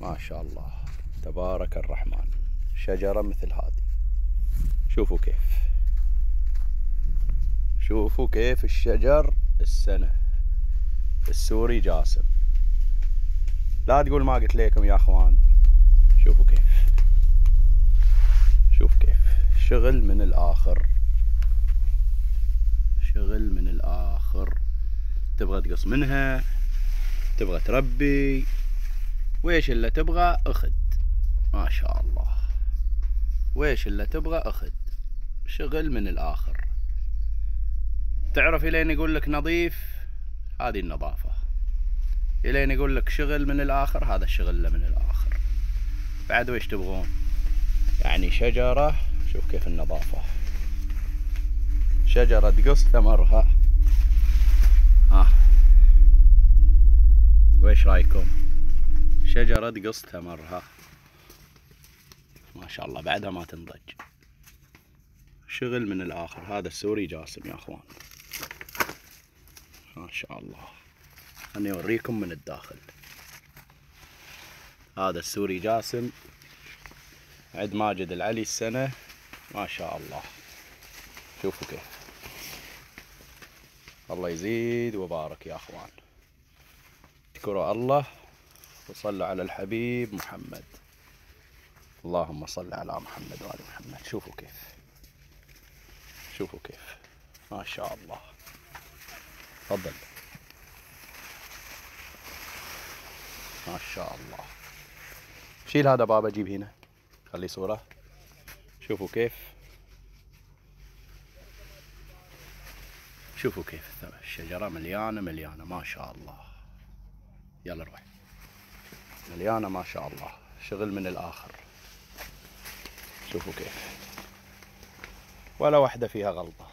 ما شاء الله تبارك الرحمن. شجرة مثل هذه، شوفوا كيف الشجر السنة السوري جاسم. لا تقول ما قلت لكم يا اخوان. شوفوا كيف شغل من الآخر. تبغى تقص منها، تبغى تربي، ويش اللي تبغى اخذ. ما شاء الله، ويش اللي تبغى اخذ. شغل من الآخر. تعرف الين يقول لك نظيف، هذه النظافة. الين يقول لك شغل من الآخر، هذا الشغل من الآخر. بعد ويش تبغون؟ يعني شجرة، شوف كيف النظافة. شجرة تقص ثمرها. ويش رايكم؟ شجرة تقص ثمرها ما شاء الله، بعدها ما تنضج. شغل من الآخر. هذا السوري جاسم يا اخوان، ما شاء الله. خلني اوريكم من الداخل. هذا السوري جاسم عند ماجد العلي السنة، ما شاء الله. شوفوا كيف. الله يزيد وبارك يا اخوان. اذكروا الله وصلوا على الحبيب محمد. اللهم صل على محمد وآل محمد. شوفوا كيف ما شاء الله. تفضل. ما شاء الله. شيل هذا بابا، جيب هنا، خلي صورة. شوفوا كيف الشجرة مليانة ما شاء الله. يلا روح. مليانة ما شاء الله. شغل من الآخر. شوفوا كيف، ولا واحدة فيها غلطة.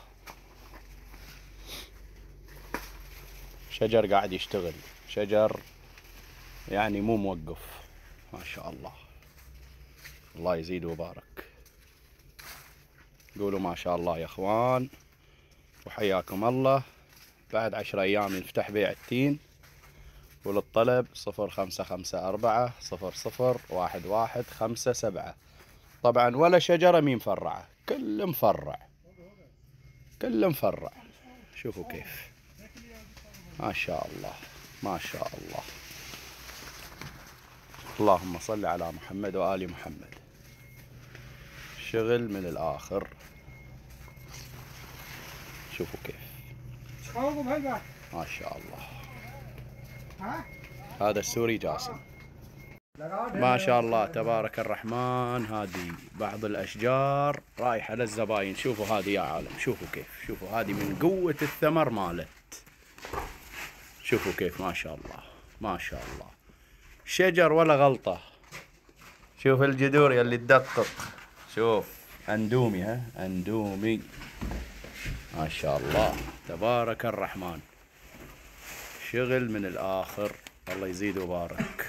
شجر قاعد يشتغل، شجر يعني مو موقف. ما شاء الله. الله يزيد وبارك. قولوا ما شاء الله يا اخوان، وحياكم الله. بعد 10 ايام ينفتح بيع التين، وللطلب 0554 001157. طبعا ولا شجرة مي مفرعة، كل مفرع. شوفوا كيف ما شاء الله. اللهم صل على محمد وآل محمد. شغل من الآخر. شوفوا كيف ما شاء الله. هذا السوري جاسم، ما شاء الله تبارك الرحمن. هذه بعض الأشجار رايحة للزباين. شوفوا هذه يا عالم، شوفوا هذه من قوة الثمر مالت. شوفوا كيف ما شاء الله. شجر ولا غلطة. شوف الجذور يلي تدقق. شوف أندومي. ما شاء الله تبارك الرحمن. شغل من الآخر. الله يزيد وبارك.